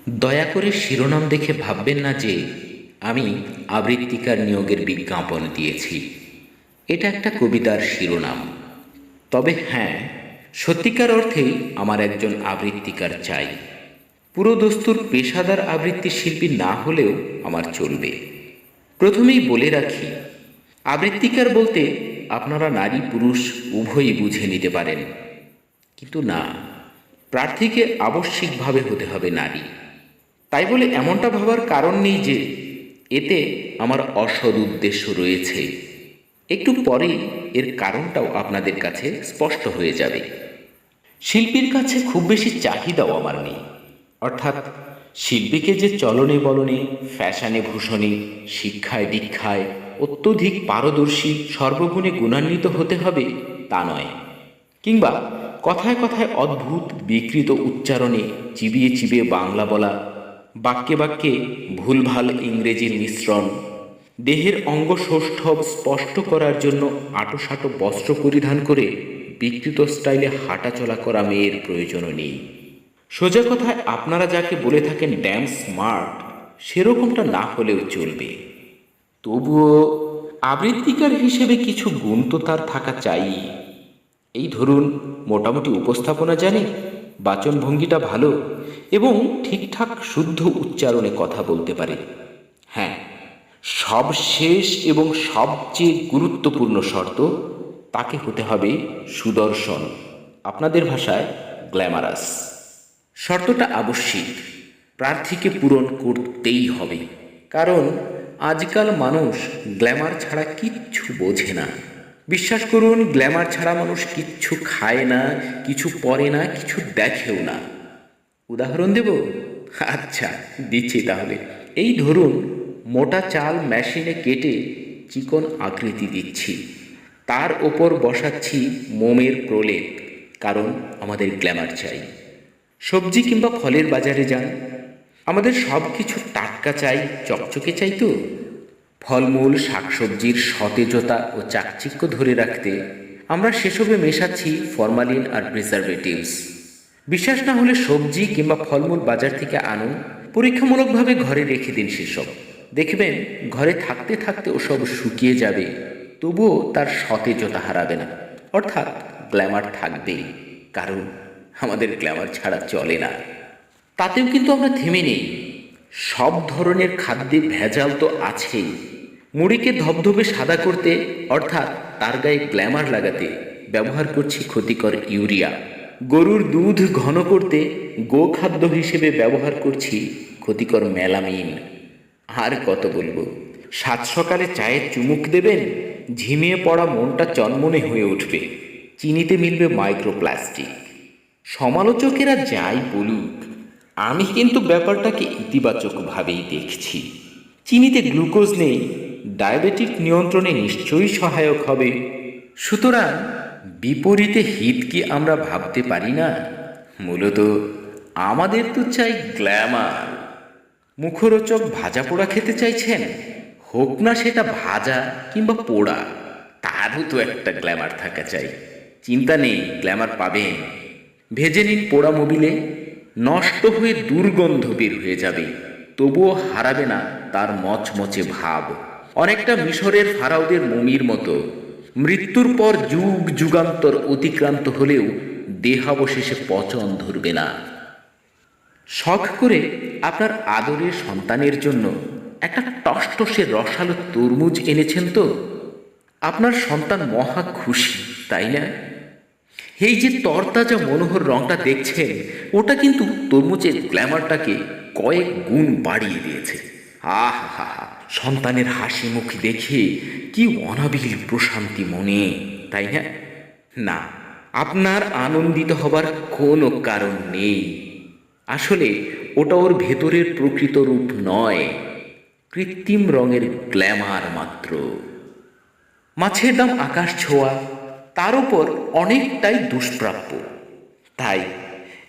দয়া করে শিরোনাম দেখে ভাববেন না যে আমি আবৃত্তিকার নিয়োগের বিজ্ঞাপন দিয়েছি। এটা একটা কবিতার শিরোনাম। তবে হ্যাঁ, সত্যিকার অর্থেই আমার একজন আবৃত্তিকার চাই। পুরো দস্তুর পেশাদার আবৃত্তি শিল্পী না হলেও আমার চলবে। প্রথমেই বলে রাখি, আবৃত্তিকার বলতে আপনারা নারী পুরুষ উভয়ই বুঝে নিতে পারেন, কিন্তু না, প্রার্থীকে আবশ্যিকভাবে হতে হবে নারী। তাই বলে এমনটা ভাবার কারণ নেই যে এতে আমার অসৎ উদ্দেশ্য রয়েছে। একটু পরেই এর কারণটাও আপনাদের কাছে স্পষ্ট হয়ে যাবে। শিল্পীর কাছে খুব বেশি চাহিদাও আমার নেই, অর্থাৎ শিল্পীকে যে চলনে বলনে, ফ্যাশনে ভূষণে, শিক্ষায় দীক্ষায় অত্যধিক পারদর্শী, সর্বগুণে গুণান্বিত হতে হবে তা নয়, কিংবা কথায় কথায় অদ্ভুত বিকৃত উচ্চারণে চিবিয়ে চিবিয়ে বাংলা বলা, বাক্যে বাক্যে ভুলভাল ইংরেজির মিশ্রণ, দেহের অঙ্গসৌষ্ঠব স্পষ্ট করার জন্য আঁটোসাঁটো বস্ত্র পরিধান করে বিকৃত স্টাইলে হাঁটাচলা করা মেয়ের প্রয়োজনও নেই। সোজা কথায় আপনারা যাকে বলে থাকেন ড্যাম স্মার্ট, সেরকমটা না হলেও চলবে। তবুও আবৃত্তিকার হিসেবে কিছু গুণ তো তার থাকা চাই। এই ধরুন, মোটামুটি উপস্থাপনা জানে, বাচনভঙ্গিটা ভালো এবং ঠিকঠাক শুদ্ধ উচ্চারণে কথা বলতে পারে। হ্যাঁ, সবশেষ এবং সবচেয়ে গুরুত্বপূর্ণ শর্ত, তাকে হতে হবে সুদর্শন, আপনাদের ভাষায় গ্ল্যামারাস। শর্তটা আবশ্যিক, প্রার্থীকে পূরণ করতেই হবে, কারণ আজকাল মানুষ গ্ল্যামার ছাড়া কিচ্ছু বোঝে না। বিশ্বাস করুন, গ্ল্যামার ছাড়া মানুষ কিচ্ছু খায় না, কিছু পরে না, কিছু দেখেও না। উদাহরণ দেব? আচ্ছা, দিচ্ছি তাহলে। এই ধরুন, মোটা চাল মেশিনে কেটে চিকন আকৃতি দিচ্ছি, তার ওপর বসাচ্ছি মোমের প্রলেপ, কারণ আমাদের গ্ল্যামার চাই। সবজি কিংবা ফলের বাজারে যান, আমাদের সব কিছু টাটকা চাই, চকচকে চাই তো। ফলমূল শাকসবজির সতেজতা ও চাকচিক্য ধরে রাখতে আমরা সেসবে মেশাচ্ছি ফরমালিন আর প্রিজারভেটিভস। বিশ্বাস না হলে সবজি কিংবা ফলমূল বাজার থেকে আনুন, পরীক্ষামূলকভাবে ঘরে রেখে দিন সেসব। দেখবেন ঘরে থাকতে থাকতে ওসব শুকিয়ে যাবে, তবুও তার সতেজতা হারাবে না, অর্থাৎ গ্ল্যামার থাকবেই, কারণ আমাদের গ্ল্যামার ছাড়া চলে না। তাতেও কিন্তু আমরা থেমে নেই। সব ধরনের খাদ্যে ভেজাল তো আছেই। মুড়িকে ধবধবে সাদা করতে, অর্থাৎ তার গায়ে গ্ল্যামার লাগাতে ব্যবহার করছি ক্ষতিকর ইউরিয়া। গরুর দুধ ঘন করতে গোখাদ্য হিসেবে ব্যবহার করছি ক্ষতিকর মেলামিন। আর কত বলবো। সাত সকালে চায়ে চুমুক দেবেন, ঝিমিয়ে পড়া মনটা চনমনে হয়ে উঠবে, চিনিতে মিলবে মাইক্রোপ্লাস্টিক। সমালোচকেরা যাই বলুক, আমি কিন্তু ব্যাপারটাকে ইতিবাচকভাবেই দেখছি। চিনিতে গ্লুকোজ নেই, ডায়াবেটিক নিয়ন্ত্রণে নিশ্চয়ই সহায়ক হবে। সুতরাং বিপরীতে হিত কি আমরা ভাবতে পারি না? মূলত আমাদের তো চাই গ্ল্যামার। মুখরোচক ভাজা পোড়া খেতে চাইছেন, হোক না সেটা ভাজা কিংবা পোড়া, তারও তো একটা গ্ল্যামার থাকা চাই। চিন্তা নেই, গ্ল্যামার পাবেন। ভেজে নিন পোড়া মোবিলে, নষ্ট হয়ে দুর্গন্ধ বের হয়ে যাবে, তবুও হারাবে না তার মচমচে ভাব। অনেকটা মিশরের ফারাওদের মমির মতো। মৃত্যুর পর যুগ যুগান্তর অতিক্রান্ত হলেও দেহাবশেষে পচন ধরবে না। শখ করে আপনার আদরের সন্তানের জন্য একটা টসটসে রসালো তরমুজ এনেছেন তো, আপনার সন্তান মহা খুশি, তাই না? এই যে তরতাজা মনোহর রংটা দেখছেন, ওটা কিন্তু তরমুজের গ্ল্যামারটাকে কয়েক গুণ বাড়িয়ে দিয়েছে। আহ হা হা, সন্তানের হাসি মুখ দেখে কি অনাবিল প্রশান্তি মনে, তাই না? না, আপনার আনন্দিত হবার কোনো কারণ নেই। আসলে ওটা ওর ভেতরের প্রকৃত রূপ নয়, কৃত্রিম রঙের গ্ল্যামার মাত্র। মাছের দাম আকাশ ছোঁয়া, তার উপর অনেকটাই দুষ্প্রাপ্য। তাই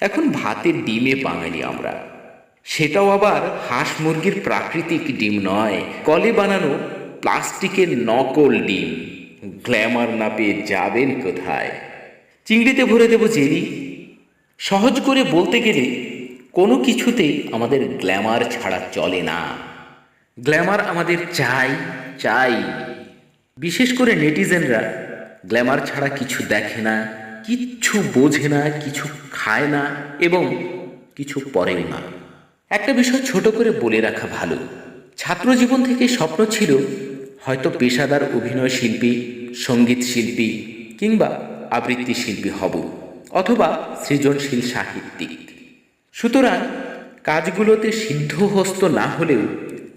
এখন ভাতের ডিমে বাঙালি আমরা, সেটাও আবার হাঁস মুরগির প্রাকৃতিক ডিম নয়, কলে বানানো প্লাস্টিকের নকল ডিম। গ্ল্যামার না পেয়ে যাবেন কোথায়? চিংড়িতে ভরে দেব জেলি। সহজ করে বলতে গেলে কোনো কিছুতেই আমাদের গ্ল্যামার ছাড়া চলে না। গ্ল্যামার আমাদের চাই চাই। বিশেষ করে নেটিজেনরা গ্ল্যামার ছাড়া কিছু দেখে না, কিচ্ছু বোঝে না, কিছু খায় না এবং কিছু পড়েও না। একটা বিষয় ছোট করে বলে রাখা ভালো, ছাত্র জীবন থেকে স্বপ্ন ছিল হয়তো পেশাদার অভিনয় শিল্পী, সঙ্গীত শিল্পী কিংবা আবৃত্তি শিল্পী হব, অথবা সৃজনশীল সাহিত্যিক। সুতরাং কাজগুলোতে সিদ্ধহস্ত না হলেও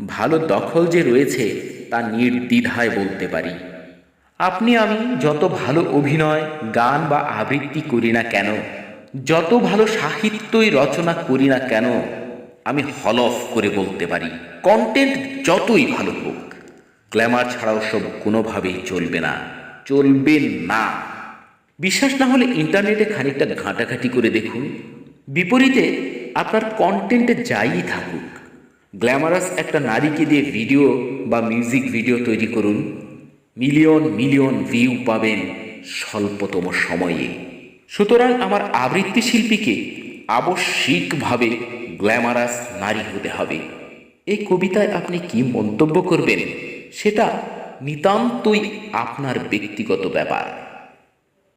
ভালো দখল যে রয়েছে তা নির্দ্বিধায় বলতে পারি। আপনি আমি যত ভালো অভিনয়, গান বা আবৃত্তি করি না কেন, যত ভালো সাহিত্যই রচনা করি না কেন, আমি হলফ করে বলতে পারি কন্টেন্ট যতই ভালো হোক, গ্ল্যামার ছাড়াও সব কোনোভাবেই চলবে না, চলবে না। বিশ্বাস না হলে ইন্টারনেটে খানিকটা ঘাঁটাঘাঁটি করে দেখুন। বিপরীতে আপনার কন্টেন্টে যাই থাকুক, গ্ল্যামারাস একটা নারীকে দিয়ে ভিডিও বা মিউজিক ভিডিও তৈরি করুন, মিলিয়ন মিলিয়ন ভিউ পাবেন স্বল্পতম সময়ে। সুতরাং আমার আবৃত্তি শিল্পীকে আবশ্যিকভাবে গ্ল্যামারাস নারী হতে হবে। এই কবিতায় আপনি কি মন্তব্য করবেন সেটা নিতান্তই আপনার ব্যক্তিগত ব্যাপার।